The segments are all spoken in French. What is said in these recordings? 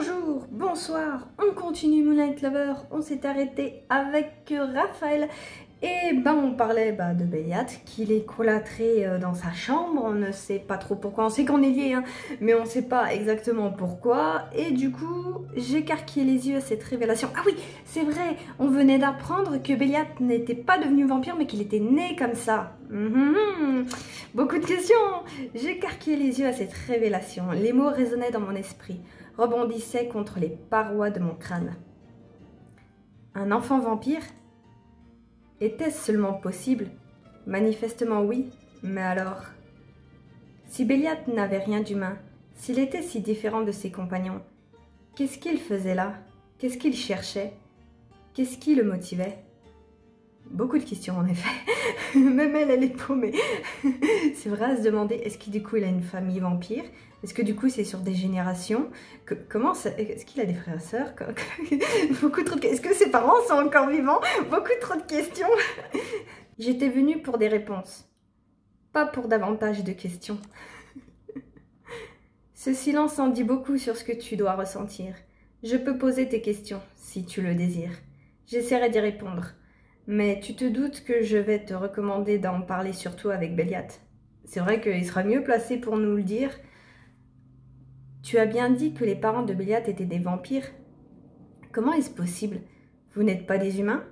Bonjour, bonsoir, on continue Moonlight Lover, on s'est arrêté avec Raphaël et on parlait de Béliat, qu'il est cloîtré dans sa chambre, on ne sait pas trop pourquoi, on sait qu'on est liés, hein, mais on ne sait pas exactement pourquoi, et du coup j'ai écarquillé les yeux à cette révélation. Ah oui, c'est vrai, on venait d'apprendre que Béliat n'était pas devenu vampire mais qu'il était né comme ça. Beaucoup de questions. J'ai écarquillé les yeux à cette révélation, les mots résonnaient dans mon esprit, rebondissaient contre les parois de mon crâne. Un enfant vampire ? Était-ce seulement possible? Manifestement oui, mais alors... Si Béliat n'avait rien d'humain, s'il était si différent de ses compagnons, qu'est-ce qu'il faisait là? Qu'est-ce qu'il cherchait? Qu'est-ce qui le motivait? Beaucoup de questions en effet, même elle est paumée. C'est vrai à se demander, est-ce que du coup il a une famille vampire? Est-ce que du coup c'est sur des générations? Comment ça... Est-ce qu'il a des frères et sœurs? Beaucoup trop de... Est-ce que ses parents sont encore vivants? Beaucoup trop de questions. J'étais venue pour des réponses, pas pour davantage de questions. Ce silence en dit beaucoup sur ce que tu dois ressentir. Je peux poser tes questions, si tu le désires. J'essaierai d'y répondre. Mais tu te doutes que je vais te recommander d'en parler surtout avec Béliat. C'est vrai qu'il sera mieux placé pour nous le dire. Tu as bien dit que les parents de Béliat étaient des vampires. Comment est-ce possible? Vous n'êtes pas des humains?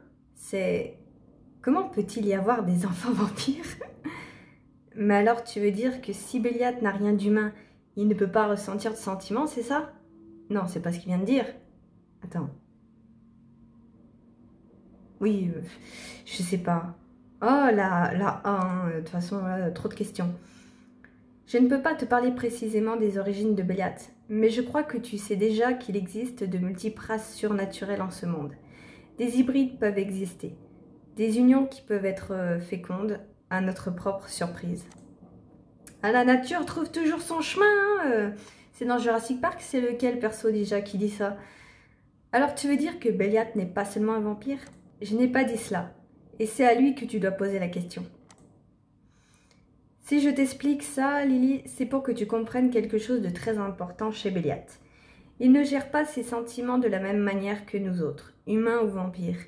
Comment peut-il y avoir des enfants vampires? Mais alors tu veux dire que si Béliat n'a rien d'humain, il ne peut pas ressentir de sentiments, c'est ça? Non, c'est pas ce qu'il vient de dire. Attends. Oui, je sais pas. Oh là, de toute façon, trop de questions. Je ne peux pas te parler précisément des origines de Béliat, mais je crois que tu sais déjà qu'il existe de multiples races surnaturelles en ce monde. Des hybrides peuvent exister, des unions qui peuvent être fécondes à notre propre surprise. Ah, la nature trouve toujours son chemin, hein. C'est dans Jurassic Park, c'est lequel perso déjà qui dit ça? Alors tu veux dire que Béliat n'est pas seulement un vampire? Je n'ai pas dit cela, et c'est à lui que tu dois poser la question. Si je t'explique ça, Lily, c'est pour que tu comprennes quelque chose de très important chez Béliat. Il ne gère pas ses sentiments de la même manière que nous autres, humains ou vampires.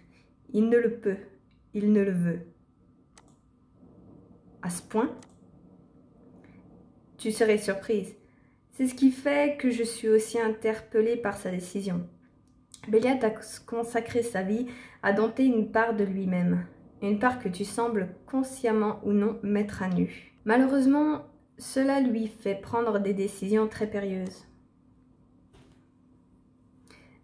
Il ne le peut, il ne le veut. À ce point? Tu serais surprise. C'est ce qui fait que je suis aussi interpellée par sa décision. Béliat a consacré sa vie à dompter une part de lui-même, une part que tu sembles consciemment ou non mettre à nu. Malheureusement, cela lui fait prendre des décisions très périlleuses.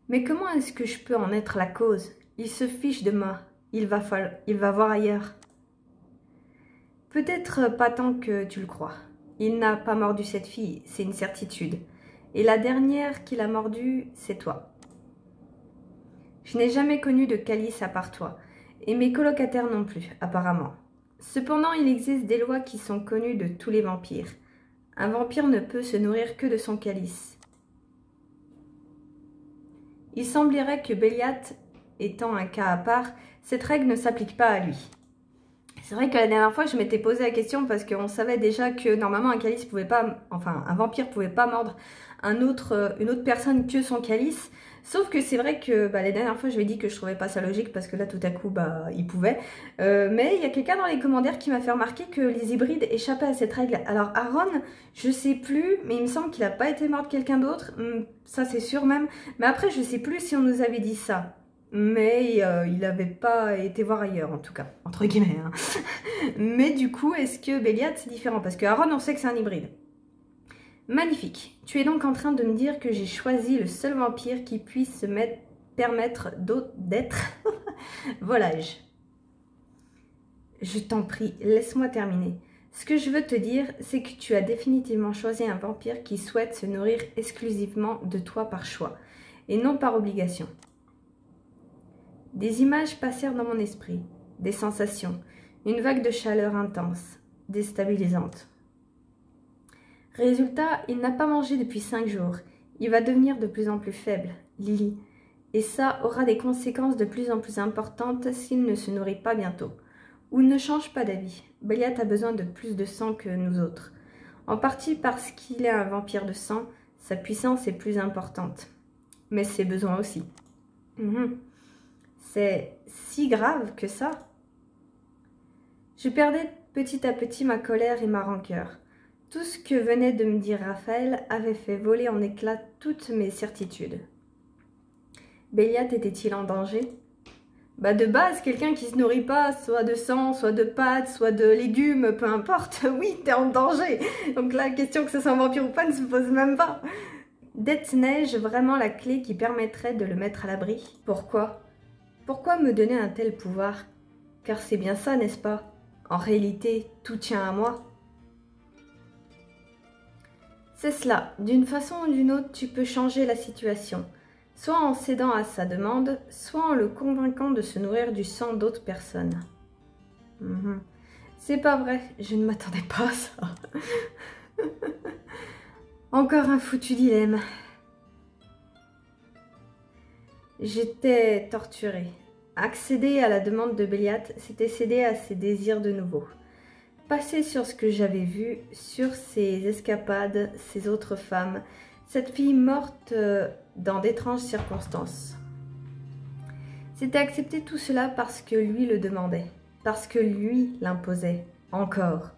Mais comment est-ce que je peux en être la cause? Il se fiche de moi, il va voir ailleurs. Peut-être pas tant que tu le crois. Il n'a pas mordu cette fille, c'est une certitude. Et la dernière qu'il a mordue, c'est toi. Je n'ai jamais connu de calice à part toi, et mes colocataires non plus, apparemment. Cependant, il existe des lois qui sont connues de tous les vampires. Un vampire ne peut se nourrir que de son calice. Il semblerait que Béliat étant un cas à part, cette règle ne s'applique pas à lui. C'est vrai que la dernière fois, je m'étais posé la question parce qu'on savait déjà que normalement un calice pouvait pas, enfin un vampire pouvait pas mordre une autre personne que son calice. Sauf que c'est vrai que la dernière fois, je lui ai dit que je trouvais pas ça logique parce que là, tout à coup, il pouvait. Mais il y a quelqu'un dans les commentaires qui m'a fait remarquer que les hybrides échappaient à cette règle. Alors Aaron, je sais plus, mais il me semble qu'il n'a pas été mort de quelqu'un d'autre. Ça, c'est sûr même. Mais après, je sais plus si on nous avait dit ça. Mais il n'avait pas été voir ailleurs, en tout cas, entre guillemets. Hein. Mais du coup, est-ce que Béliat, c'est différent? Parce que Aaron, on sait que c'est un hybride. Magnifique. Tu es donc en train de me dire que j'ai choisi le seul vampire qui puisse permettre d'être volage. Je t'en prie, laisse-moi terminer. Ce que je veux te dire, c'est que tu as définitivement choisi un vampire qui souhaite se nourrir exclusivement de toi par choix, et non par obligation. Des images passèrent dans mon esprit, des sensations, une vague de chaleur intense, déstabilisante. Résultat, il n'a pas mangé depuis 5 jours. Il va devenir de plus en plus faible, Lily. Et ça aura des conséquences de plus en plus importantes s'il ne se nourrit pas bientôt. Ou ne change pas d'avis. Béliat a besoin de plus de sang que nous autres. En partie parce qu'il est un vampire de sang, sa puissance est plus importante. mais ses besoins aussi. C'est si grave que ça. Je perdais petit à petit ma colère et ma rancœur. Tout ce que venait de me dire Raphaël avait fait voler en éclats toutes mes certitudes. Béliat était-il en danger? De base, quelqu'un qui se nourrit pas, soit de sang, soit de pâtes, soit de légumes, peu importe, oui, t'es en danger. Donc la question que ce soit un vampire ou pas ne se pose même pas. Détenais-je vraiment la clé qui permettrait de le mettre à l'abri? Pourquoi? Pourquoi me donner un tel pouvoir? Car c'est bien ça, n'est-ce pas? En réalité, tout tient à moi. C'est cela, d'une façon ou d'une autre, tu peux changer la situation. Soit en cédant à sa demande, soit en le convainquant de se nourrir du sang d'autres personnes. C'est pas vrai, je ne m'attendais pas à ça. Encore un foutu dilemme. J'étais torturée. Accéder à la demande de Béliat, c'était céder à ses désirs de nouveau. Passer sur ce que j'avais vu, sur ses escapades, ses autres femmes, cette fille morte dans d'étranges circonstances. C'était accepter tout cela parce que lui le demandait, parce que lui l'imposait, encore.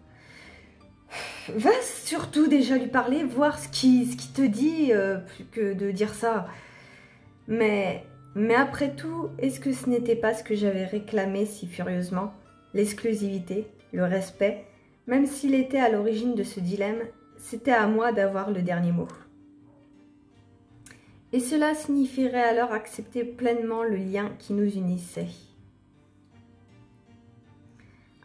Va surtout déjà lui parler, voir ce qui te dit, plus que de dire ça. Mais après tout, est-ce que ce n'était pas ce que j'avais réclamé si furieusement? L'exclusivité, le respect, même s'il était à l'origine de ce dilemme, c'était à moi d'avoir le dernier mot. Et cela signifierait alors accepter pleinement le lien qui nous unissait.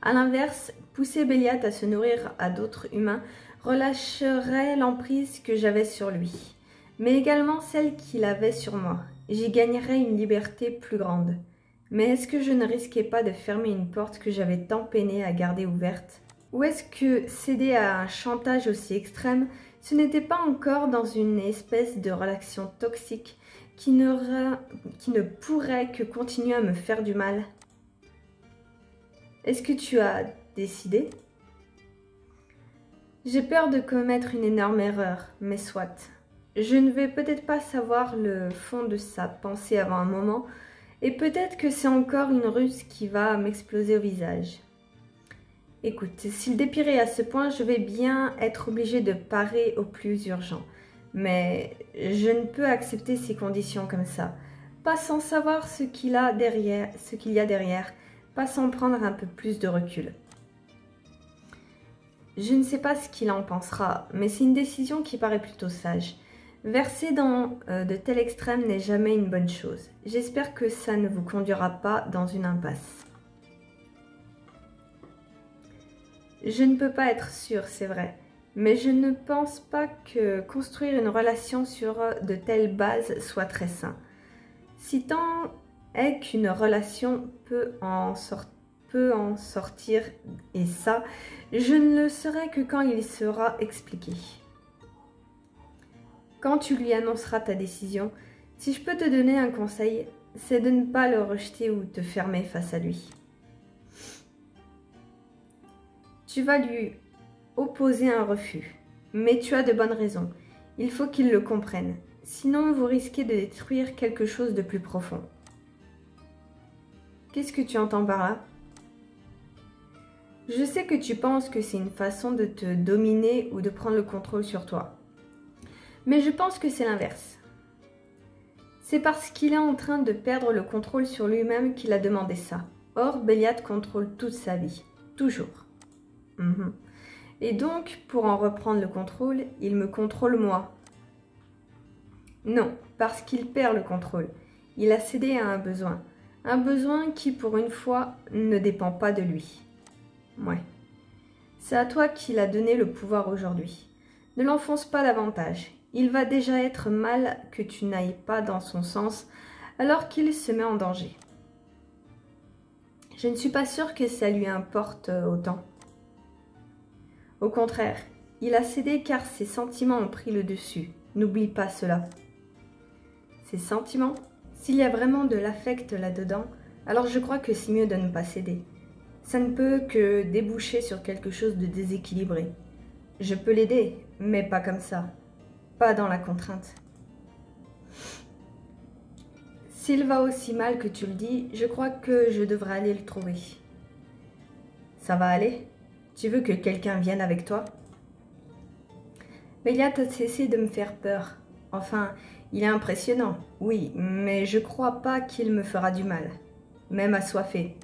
A l'inverse, pousser Béliat à se nourrir à d'autres humains relâcherait l'emprise que j'avais sur lui, mais également celle qu'il avait sur moi. J'y gagnerais une liberté plus grande. Mais est-ce que je ne risquais pas de fermer une porte que j'avais tant peiné à garder ouverte? Ou est-ce que céder à un chantage aussi extrême, ce n'était pas encore dans une espèce de relation toxique qui ne pourrait que continuer à me faire du mal? Est-ce que tu as décidé? J'ai peur de commettre une énorme erreur, mais soit. Je ne vais peut-être pas savoir le fond de sa pensée avant un moment, et peut-être que c'est encore une ruse qui va m'exploser au visage. Écoute, s'il dépirait à ce point, je vais bien être obligée de parer au plus urgent. Mais je ne peux accepter ces conditions comme ça, pas sans savoir ce qu'il y a derrière, pas sans prendre un peu plus de recul. Je ne sais pas ce qu'il en pensera, mais c'est une décision qui paraît plutôt sage. Verser dans de tels extrêmes n'est jamais une bonne chose. J'espère que ça ne vous conduira pas dans une impasse. Je ne peux pas être sûre, c'est vrai, mais je ne pense pas que construire une relation sur de telles bases soit très sain. Si tant est qu'une relation peut en sortir, et ça, je ne le saurai que quand il sera expliqué. Quand tu lui annonceras ta décision, si je peux te donner un conseil, c'est de ne pas le rejeter ou te fermer face à lui. Tu vas lui opposer un refus, mais tu as de bonnes raisons. Il faut qu'il le comprenne, sinon vous risquez de détruire quelque chose de plus profond. Qu'est-ce que tu entends par là? Je sais que tu penses que c'est une façon de te dominer ou de prendre le contrôle sur toi. Mais je pense que c'est l'inverse. C'est parce qu'il est en train de perdre le contrôle sur lui-même qu'il a demandé ça. Or, Béliat contrôle toute sa vie, toujours. Et donc, pour en reprendre le contrôle, il me contrôle moi. Non, parce qu'il perd le contrôle. Il a cédé à un besoin qui, pour une fois, ne dépend pas de lui. Ouais. C'est à toi qu'il a donné le pouvoir aujourd'hui. Ne l'enfonce pas davantage. Il va déjà être mal que tu n'ailles pas dans son sens alors qu'il se met en danger. Je ne suis pas sûre que ça lui importe autant. Au contraire, il a cédé car ses sentiments ont pris le dessus. N'oublie pas cela. Ses sentiments? S'il y a vraiment de l'affect là-dedans, alors je crois que c'est mieux de ne pas céder. Ça ne peut que déboucher sur quelque chose de déséquilibré. Je peux l'aider, mais pas comme ça. Pas dans la contrainte. S'il va aussi mal que tu le dis, je crois que je devrais aller le trouver. Ça va aller? Tu veux que quelqu'un vienne avec toi? Béliat a cessé de me faire peur. Enfin, il est impressionnant, oui, mais je crois pas qu'il me fera du mal, même assoiffé.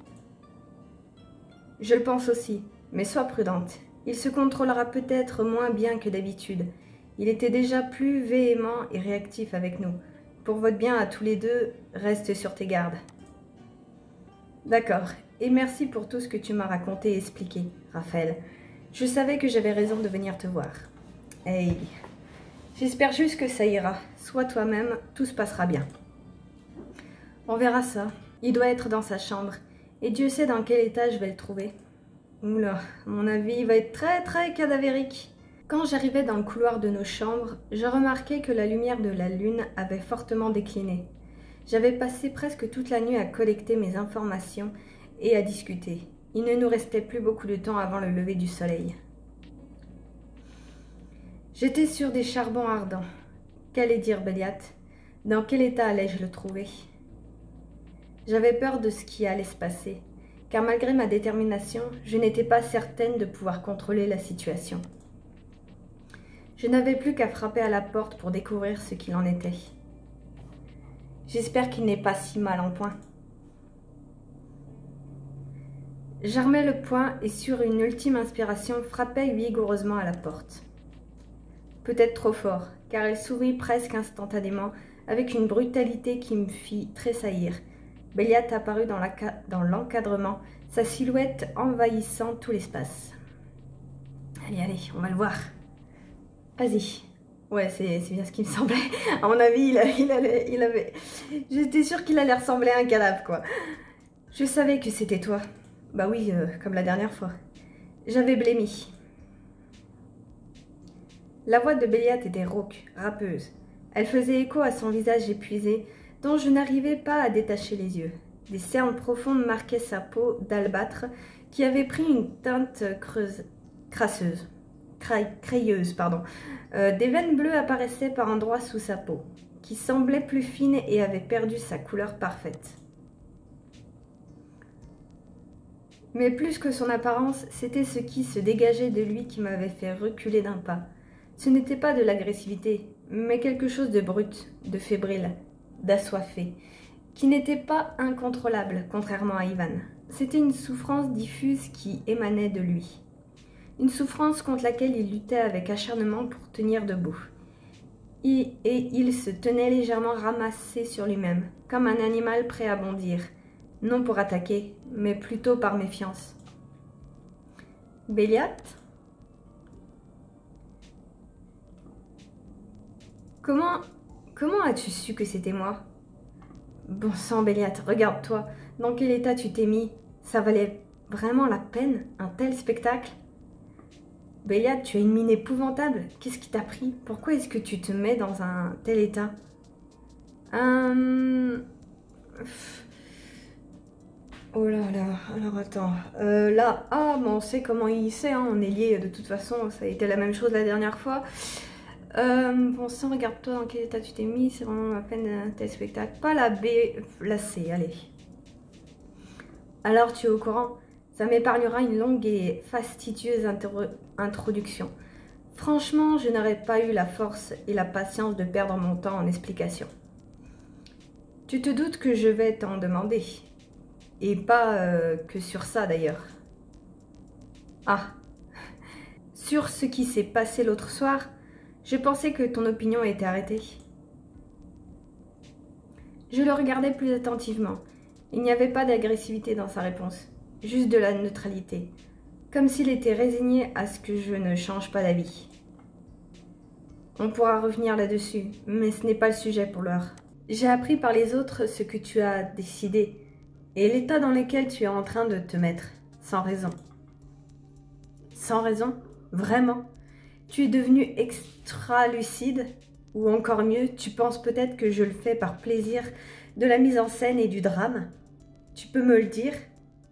Je le pense aussi, mais sois prudente. Il se contrôlera peut-être moins bien que d'habitude. Il était déjà plus véhément et réactif avec nous. Pour votre bien à tous les deux, reste sur tes gardes. D'accord, et merci pour tout ce que tu m'as raconté et expliqué, Raphaël. Je savais que j'avais raison de venir te voir. Hey, j'espère juste que ça ira. Sois toi-même, tout se passera bien. On verra ça. Il doit être dans sa chambre. Et Dieu sait dans quel état je vais le trouver. Oula, à mon avis, il va être très cadavérique. Quand j'arrivais dans le couloir de nos chambres, je remarquais que la lumière de la lune avait fortement décliné. J'avais passé presque toute la nuit à collecter mes informations et à discuter. Il ne nous restait plus beaucoup de temps avant le lever du soleil. J'étais sur des charbons ardents. Qu'allait dire Béliat? Dans quel état allais-je le trouver? J'avais peur de ce qui allait se passer, car malgré ma détermination, je n'étais pas certaine de pouvoir contrôler la situation. Je n'avais plus qu'à frapper à la porte pour découvrir ce qu'il en était. J'espère qu'il n'est pas si mal en point. J'armai le poing et sur une ultime inspiration frappai vigoureusement à la porte. Peut-être trop fort, car elle s'ouvrit presque instantanément avec une brutalité qui me fit tressaillir. Béliat apparut dans l'encadrement, sa silhouette envahissant tout l'espace. Allez, on va le voir. Vas-y. Ouais, c'est bien ce qui me semblait. À mon avis, il avait... J'étais sûre qu'il allait ressembler à un cadavre, quoi. Je savais que c'était toi. Bah oui, comme la dernière fois. J'avais blémi. La voix de Béliat était rauque, râpeuse. Elle faisait écho à son visage épuisé, dont je n'arrivais pas à détacher les yeux. Des cernes profondes marquaient sa peau d'albâtre, qui avait pris une teinte crayeuse. Des veines bleues apparaissaient par endroits sous sa peau, qui semblait plus fine et avait perdu sa couleur parfaite. Mais plus que son apparence, c'était ce qui se dégageait de lui qui m'avait fait reculer d'un pas. Ce n'était pas de l'agressivité, mais quelque chose de brut, de fébrile, d'assoiffé, qui n'était pas incontrôlable, contrairement à Ivan. C'était une souffrance diffuse qui émanait de lui. Une souffrance contre laquelle il luttait avec acharnement pour tenir debout. Et il se tenait légèrement ramassé sur lui-même, comme un animal prêt à bondir, non pour attaquer, mais plutôt par méfiance. « Béliat ? Comment as-tu su que c'était moi ? Bon sang, Béliat, regarde-toi, dans quel état tu t'es mis? Ça valait vraiment la peine, un tel spectacle ? Béliat, tu as une mine épouvantable. Qu'est-ce qui t'a pris? Pourquoi est-ce que tu te mets dans un tel état? Oh là là, alors attends. Là, bon, on sait comment il sait, hein, on est liés de toute façon, ça a été la même chose la dernière fois. Bon sang, regarde-toi dans quel état tu t'es mis, c'est vraiment la peine d'un tel spectacle. Pas la B, la C, allez. Alors tu es au courant? Ça m'épargnera une longue et fastidieuse introduction. Franchement, je n'aurais pas eu la force et la patience de perdre mon temps en explications. Tu te doutes que je vais t'en demander. Et pas que sur ça d'ailleurs. Ah, sur ce qui s'est passé l'autre soir, je pensais que ton opinion était arrêtée. Je le regardais plus attentivement. Il n'y avait pas d'agressivité dans sa réponse, juste de la neutralité, comme s'il était résigné à ce que je ne change pas d'avis. On pourra revenir là-dessus, mais ce n'est pas le sujet pour l'heure. J'ai appris par les autres ce que tu as décidé, et l'état dans lequel tu es en train de te mettre, sans raison. Sans raison? Vraiment? Tu es devenu extra lucide? Ou encore mieux, tu penses peut-être que je le fais par plaisir de la mise en scène et du drame? Tu peux me le dire?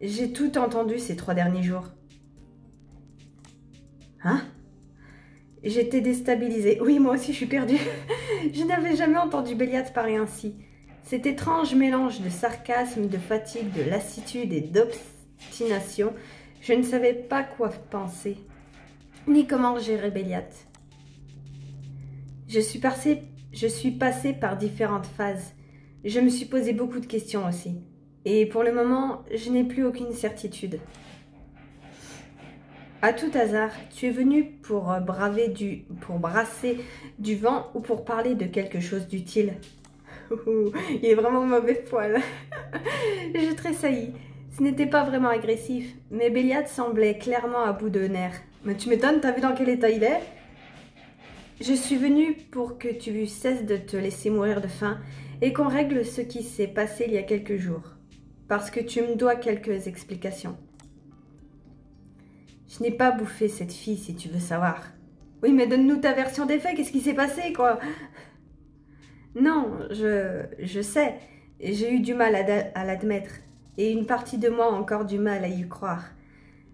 J'ai tout entendu ces 3 derniers jours. Hein? J'étais déstabilisée. Oui, moi aussi je suis perdue. Je n'avais jamais entendu Béliat parler ainsi. Cet étrange mélange de sarcasme, de fatigue, de lassitude et d'obstination, je ne savais pas quoi penser, ni comment gérer Béliat. Je suis passée par différentes phases. Je me suis posé beaucoup de questions aussi. Et pour le moment, je n'ai plus aucune certitude. À tout hasard, tu es venu pour brasser du vent ou pour parler de quelque chose d'utile? Il est vraiment mauvais poil. Je tressaillis. Ce n'était pas vraiment agressif, mais Béliat semblait clairement à bout de nerfs. Mais tu m'étonnes, t'as vu dans quel état il est? Je suis venue pour que tu cesses de te laisser mourir de faim et qu'on règle ce qui s'est passé il y a quelques jours. Parce que tu me dois quelques explications. Je n'ai pas bouffé cette fille, si tu veux savoir. Oui, mais donne-nous ta version des faits, qu'est-ce qui s'est passé, quoi? Non, je sais, j'ai eu du mal à l'admettre, et une partie de moi a encore du mal à y croire.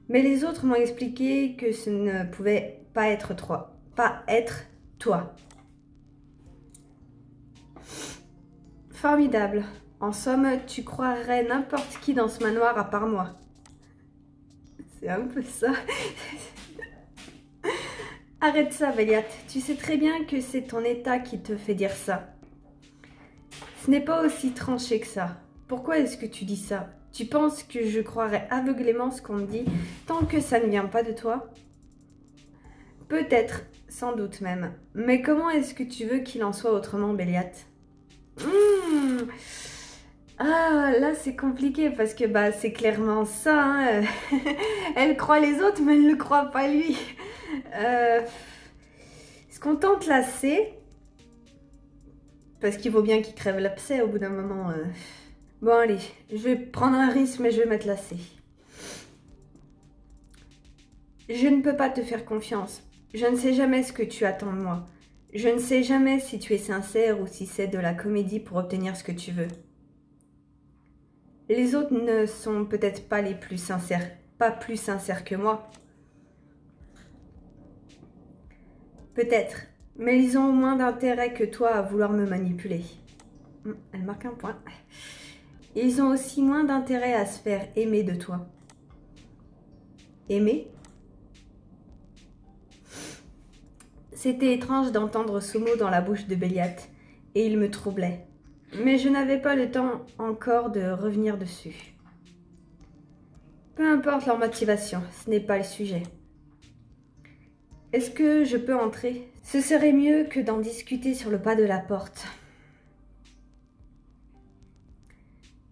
Mais les autres m'ont expliqué que ce ne pouvait pas être toi. Formidable. En somme, tu croirais n'importe qui dans ce manoir à part moi. C'est un peu ça. Arrête ça, Béliat. Tu sais très bien que c'est ton état qui te fait dire ça. Ce n'est pas aussi tranché que ça. Pourquoi est-ce que tu dis ça? Tu penses que je croirais aveuglément ce qu'on me dit tant que ça ne vient pas de toi? Peut-être, sans doute même. Mais comment est-ce que tu veux qu'il en soit autrement, Béliat? Ah, là c'est compliqué parce que c'est clairement ça. Hein. Elle croit les autres, mais elle ne le croit pas lui. Est-ce qu'on tente la C? Parce qu'il vaut bien qu'il crève l'abcès au bout d'un moment. Bon allez, je vais prendre un risque, mais je vais mettre la C. Je ne peux pas te faire confiance. Je ne sais jamais ce que tu attends de moi. Je ne sais jamais si tu es sincère ou si c'est de la comédie pour obtenir ce que tu veux. Les autres ne sont peut-être pas les plus sincères, pas plus sincères que moi. Peut-être, mais ils ont moins d'intérêt que toi à vouloir me manipuler. Elle marque un point. Ils ont aussi moins d'intérêt à se faire aimer de toi. Aimer? C'était étrange d'entendre ce mot dans la bouche de Béliat, et il me troublait. Mais je n'avais pas le temps encore de revenir dessus. Peu importe leur motivation, ce n'est pas le sujet. Est-ce que je peux entrer? Ce serait mieux que d'en discuter sur le pas de la porte.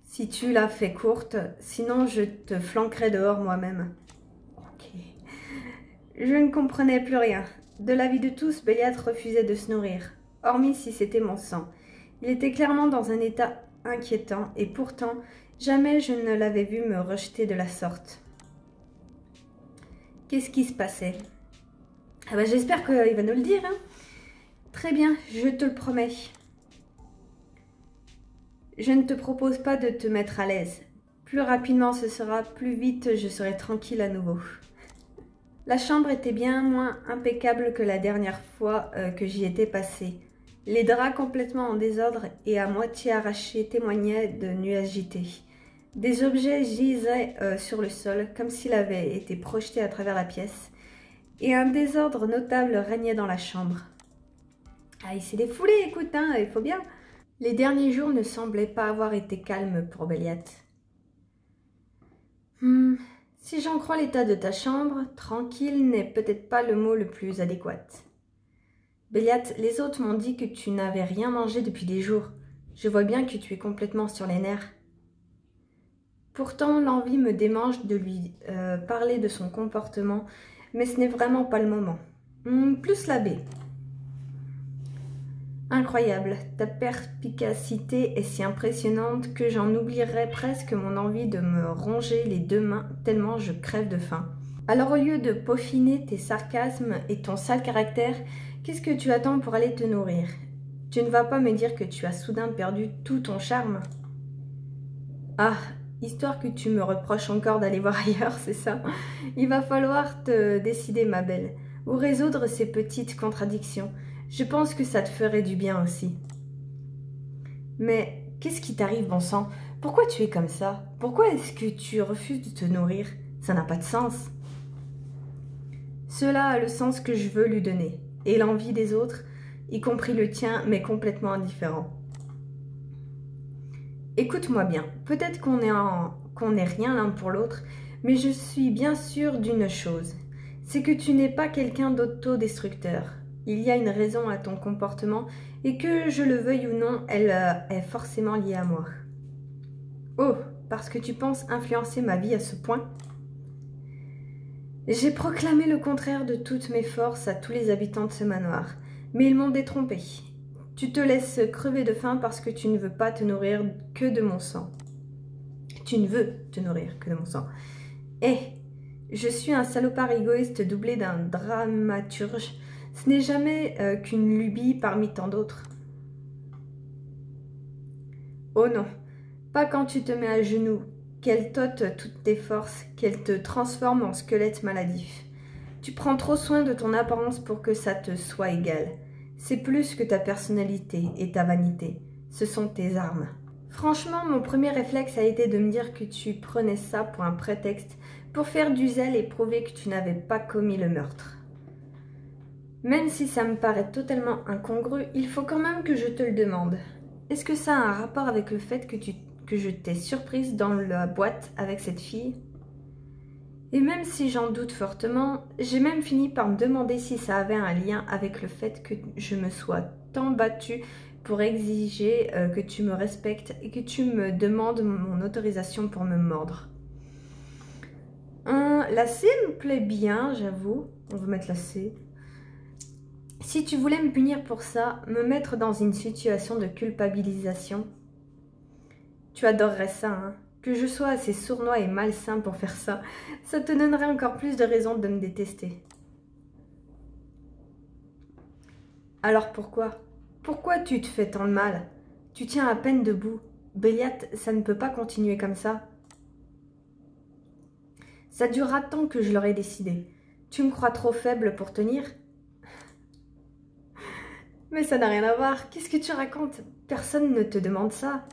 Si tu la fais courte, sinon je te flanquerai dehors moi-même. Ok. Je ne comprenais plus rien. De l'avis de tous, Béliat refusait de se nourrir, hormis si c'était mon sang. Il était clairement dans un état inquiétant et pourtant, jamais je ne l'avais vu me rejeter de la sorte. Qu'est-ce qui se passait? J'espère qu'il va nous le dire. Hein. Très bien, je te le promets. Je ne te propose pas de te mettre à l'aise. Plus rapidement ce sera, plus vite je serai tranquille à nouveau. La chambre était bien moins impeccable que la dernière fois que j'y étais passée. Les draps complètement en désordre et à moitié arrachés témoignaient de nuits agitées. Des objets gisaient sur le sol, comme s'ils avaient été projetés à travers la pièce, et un désordre notable régnait dans la chambre. Ah, il s'est défoulé, écoute, hein, il faut bien. Les derniers jours ne semblaient pas avoir été calmes pour Béliat. Si j'en crois l'état de ta chambre, tranquille n'est peut-être pas le mot le plus adéquat. Béliat, les autres m'ont dit que tu n'avais rien mangé depuis des jours. Je vois bien que tu es complètement sur les nerfs. Pourtant, l'envie me démange de lui parler de son comportement, mais ce n'est vraiment pas le moment. Plus la baie. Incroyable, ta perspicacité est si impressionnante que j'en oublierais presque mon envie de me ronger les deux mains tellement je crève de faim. Alors au lieu de peaufiner tes sarcasmes et ton sale caractère, qu'est-ce que tu attends pour aller te nourrir? Tu ne vas pas me dire que tu as soudain perdu tout ton charme? Ah, histoire que tu me reproches encore d'aller voir ailleurs, c'est ça? Il va falloir te décider, ma belle, ou résoudre ces petites contradictions. Je pense que ça te ferait du bien aussi. Mais Qu'est-ce qui t'arrive, bon sang? Pourquoi tu es comme ça? Pourquoi est-ce que tu refuses de te nourrir? Ça n'a pas de sens. Cela a le sens que je veux lui donner, et l'envie des autres, y compris le tien, m'est complètement indifférent. Écoute-moi bien, peut-être qu'on n'est rien l'un pour l'autre, mais je suis bien sûre d'une chose, c'est que tu n'es pas quelqu'un d'autodestructeur. Il y a une raison à ton comportement, et que je le veuille ou non, elle est forcément liée à moi. Oh, parce que tu penses influencer ma vie à ce point? J'ai proclamé le contraire de toutes mes forces à tous les habitants de ce manoir, mais ils m'ont détrompé. Tu te laisses crever de faim parce que tu ne veux pas te nourrir que de mon sang. Tu ne veux te nourrir que de mon sang. Eh, je suis un salopard égoïste doublé d'un dramaturge. Ce n'est jamais qu'une lubie parmi tant d'autres. Oh non, pas quand tu te mets à genoux, qu'elle t'ôte toutes tes forces, qu'elle te transforme en squelette maladif. Tu prends trop soin de ton apparence pour que ça te soit égal. C'est plus que ta personnalité et ta vanité. Ce sont tes armes. Franchement, mon premier réflexe a été de me dire que tu prenais ça pour un prétexte, pour faire du zèle et prouver que tu n'avais pas commis le meurtre. Même si ça me paraît totalement incongru, il faut quand même que je te le demande. Est-ce que ça a un rapport avec le fait que je t'ai surprise dans la boîte avec cette fille? Et même si j'en doute fortement, j'ai même fini par me demander si ça avait un lien avec le fait que je me sois tant battue pour exiger que tu me respectes et que tu me demandes mon autorisation pour me mordre. La C me plaît bien, j'avoue. On va mettre la C. Si tu voulais me punir pour ça, me mettre dans une situation de culpabilisation, tu adorerais ça, hein? Que je sois assez sournois et malsain pour faire ça, ça te donnerait encore plus de raisons de me détester. Alors pourquoi? Pourquoi tu te fais tant de mal? Tu tiens à peine debout. Béliat, ça ne peut pas continuer comme ça. Ça durera tant que je l'aurai décidé. Tu me crois trop faible pour tenir? Mais ça n'a rien à voir. Qu'est-ce que tu racontes? Personne ne te demande ça.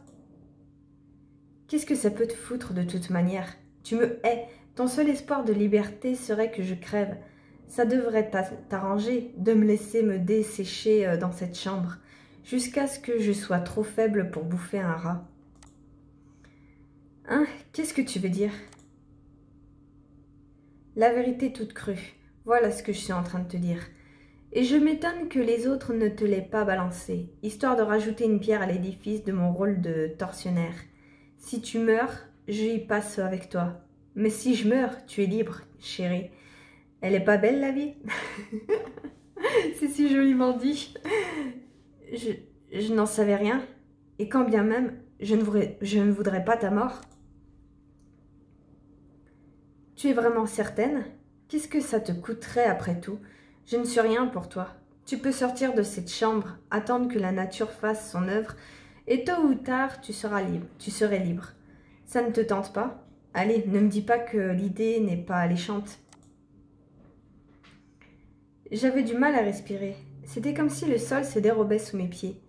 Qu'est-ce que ça peut te foutre de toute manière? Tu me hais. Ton seul espoir de liberté serait que je crève. Ça devrait t'arranger de me laisser me dessécher dans cette chambre, jusqu'à ce que je sois trop faible pour bouffer un rat. Hein? Qu'est-ce que tu veux dire? La vérité toute crue. Voilà ce que je suis en train de te dire. Et je m'étonne que les autres ne te l'aient pas balancé, histoire de rajouter une pierre à l'édifice de mon rôle de tortionnaire. Si tu meurs, j'y passe avec toi. Mais si je meurs, tu es libre, chérie. Elle est pas belle, la vie? C'est si joliment dit. Je n'en savais rien. Et quand bien même, je ne voudrais pas ta mort. Tu es vraiment certaine? Qu'est-ce que ça te coûterait après tout? Je ne suis rien pour toi. Tu peux sortir de cette chambre, attendre que la nature fasse son œuvre, et tôt ou tard, tu serais libre. Ça ne te tente pas? Allez, ne me dis pas que l'idée n'est pas alléchante. J'avais du mal à respirer. C'était comme si le sol se dérobait sous mes pieds.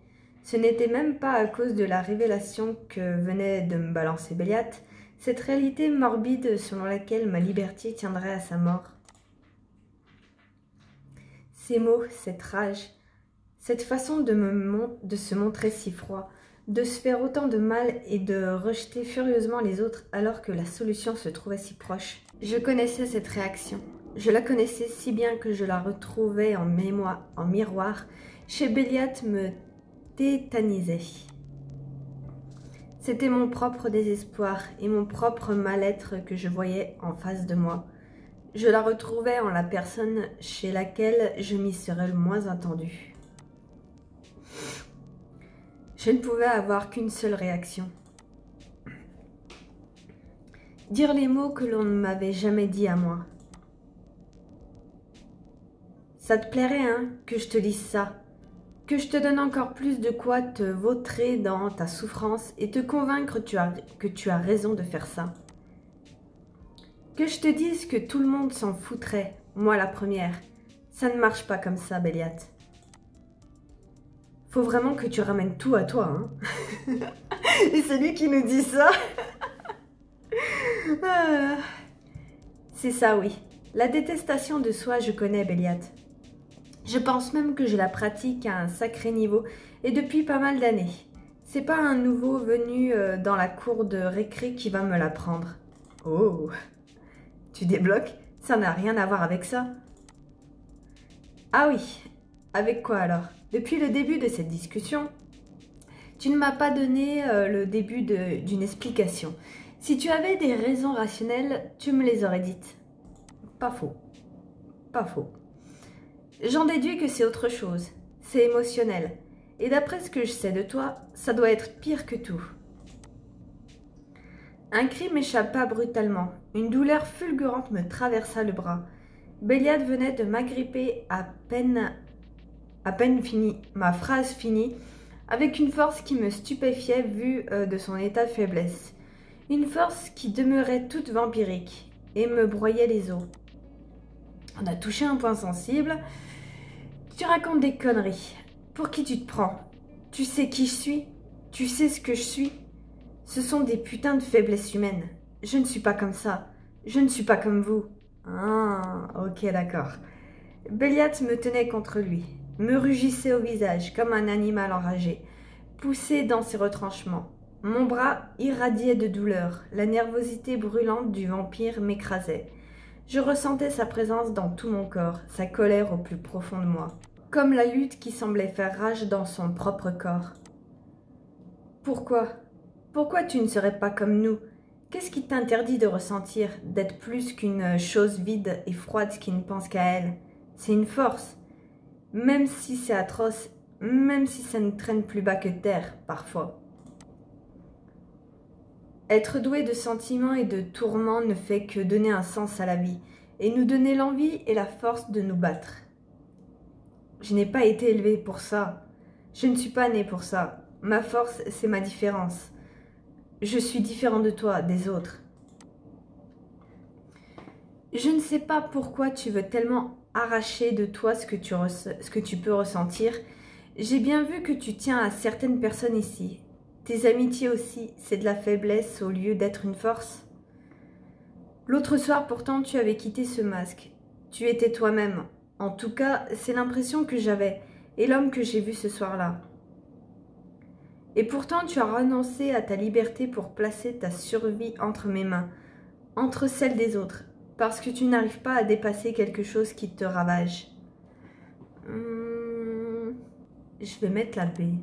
Ce n'était même pas à cause de la révélation que venait de me balancer Béliat, cette réalité morbide selon laquelle ma liberté tiendrait à sa mort. Ces mots, cette rage, cette façon de se montrer si froid, de se faire autant de mal et de rejeter furieusement les autres alors que la solution se trouvait si proche. Je connaissais cette réaction. Je la connaissais si bien que je la retrouvais en miroir chez Béliat me tétanisait. C'était mon propre désespoir et mon propre mal-être que je voyais en face de moi. Je la retrouvais en la personne chez laquelle je m'y serais le moins attendue. Je ne pouvais avoir qu'une seule réaction. Dire les mots que l'on ne m'avait jamais dit à moi. Ça te plairait, hein, que je te dise ça? Que je te donne encore plus de quoi te vautrer dans ta souffrance et te convaincre que tu as raison de faire ça? Que je te dise que tout le monde s'en foutrait, moi la première. Ça ne marche pas comme ça, Béliat. Faut vraiment que tu ramènes tout à toi, hein. Et c'est lui qui nous dit ça. Ah. C'est ça, oui. La détestation de soi, je connais, Béliat. Je pense même que je la pratique à un sacré niveau et depuis pas mal d'années. C'est pas un nouveau venu dans la cour de récré qui va me l'apprendre. Oh, tu débloques? Ça n'a rien à voir avec ça. Ah oui, avec quoi alors? Depuis le début de cette discussion, tu ne m'as pas donné le début d'une explication. Si tu avais des raisons rationnelles, tu me les aurais dites. Pas faux. Pas faux. J'en déduis que c'est autre chose. C'est émotionnel. Et d'après ce que je sais de toi, ça doit être pire que tout. Un cri m'échappa brutalement. Une douleur fulgurante me traversa le bras. Béliat venait de m'agripper à peine fini, ma phrase finie, avec une force qui me stupéfiait vu de son état de faiblesse. Une force qui demeurait toute vampirique et me broyait les os. On a touché un point sensible. Tu racontes des conneries. Pour qui tu te prends? Tu sais qui je suis? Tu sais ce que je suis? Ce sont des putains de faiblesses humaines. Je ne suis pas comme ça. Je ne suis pas comme vous. Ah, ok, d'accord. Béliat me tenait contre lui, me rugissait au visage comme un animal enragé, poussé dans ses retranchements. Mon bras irradiait de douleur, la nervosité brûlante du vampire m'écrasait. Je ressentais sa présence dans tout mon corps, sa colère au plus profond de moi, comme la lutte qui semblait faire rage dans son propre corps. Pourquoi? Pourquoi tu ne serais pas comme nous? Qu'est-ce qui t'interdit de ressentir, d'être plus qu'une chose vide et froide qui ne pense qu'à elle? C'est une force, même si c'est atroce, même si ça ne traîne plus bas que terre, parfois. Être doué de sentiments et de tourments ne fait que donner un sens à la vie, et nous donner l'envie et la force de nous battre. Je n'ai pas été élevée pour ça. Je ne suis pas née pour ça. Ma force, c'est ma différence. Je suis différent de toi, des autres. Je ne sais pas pourquoi tu veux tellement arracher de toi ce que tu peux ressentir. J'ai bien vu que tu tiens à certaines personnes ici. Tes amitiés aussi, c'est de la faiblesse au lieu d'être une force. L'autre soir, pourtant, tu avais quitté ce masque. Tu étais toi-même. En tout cas, c'est l'impression que j'avais, et l'homme que j'ai vu ce soir-là. Et pourtant, tu as renoncé à ta liberté pour placer ta survie entre mes mains, entre celles des autres, parce que tu n'arrives pas à dépasser quelque chose qui te ravage. Je vais mettre la B.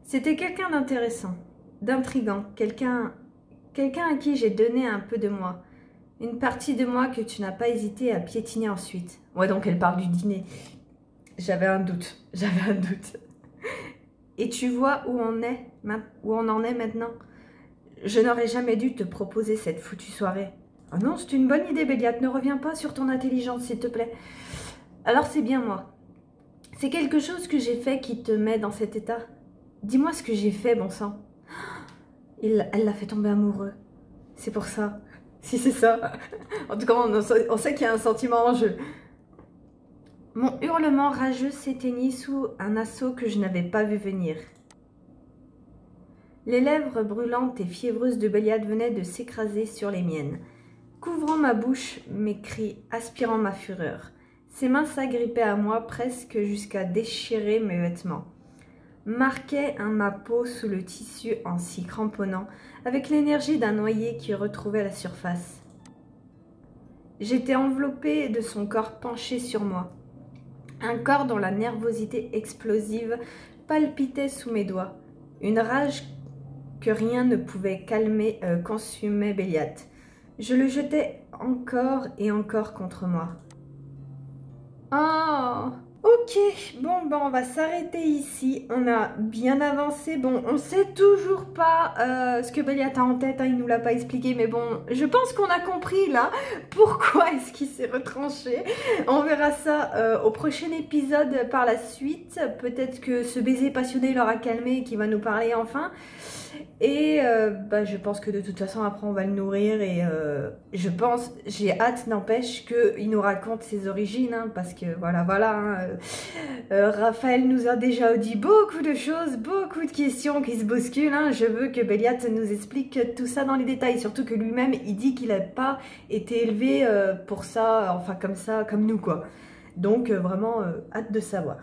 C'était quelqu'un d'intéressant, d'intrigant, quelqu'un à qui j'ai donné un peu de moi, une partie de moi que tu n'as pas hésité à piétiner ensuite. Ouais, donc elle parle du dîner. J'avais un doute. Et tu vois où on en est maintenant? Je n'aurais jamais dû te proposer cette foutue soirée. Oh non, c'est une bonne idée, Béliat. Ne reviens pas sur ton intelligence, s'il te plaît. Alors c'est bien moi. C'est quelque chose que j'ai fait qui te met dans cet état. Dis-moi ce que j'ai fait, bon sang. Elle l'a fait tomber amoureux. C'est pour ça. Si c'est ça. En tout cas, on sait qu'il y a un sentiment en jeu. Mon hurlement rageux s'éteignit sous un assaut que je n'avais pas vu venir. Les lèvres brûlantes et fiévreuses de Béliat venaient de s'écraser sur les miennes, couvrant ma bouche, mes cris, aspirant ma fureur. Ses mains s'agrippaient à moi presque jusqu'à déchirer mes vêtements, marquaient ma peau sous le tissu en s'y cramponnant, avec l'énergie d'un noyé qui retrouvait la surface. J'étais enveloppée de son corps penché sur moi. Un corps dont la nervosité explosive palpitait sous mes doigts. Une rage que rien ne pouvait calmer consumait Béliat. Je le jetais encore et encore contre moi. Oh, ok, bon, ben on va s'arrêter ici. On a bien avancé. Bon, on sait toujours pas ce que Béliat a en tête, hein, il nous l'a pas expliqué, mais bon, je pense qu'on a compris là pourquoi est-ce qu'il s'est retranché. On verra ça au prochain épisode par la suite. Peut-être que ce baiser passionné l'aura calmé et qu'il va nous parler enfin. Et je pense que de toute façon après on va le nourrir et j'ai hâte n'empêche qu'il nous raconte ses origines, hein, parce que voilà, hein, Raphaël nous a déjà dit beaucoup de choses, beaucoup de questions qui se bousculent. Hein. Je veux que Béliat nous explique tout ça dans les détails, surtout que lui-même, il dit qu'il n'a pas été élevé pour ça, enfin comme ça, comme nous quoi. Donc vraiment, hâte de savoir.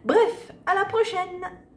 Bref, à la prochaine!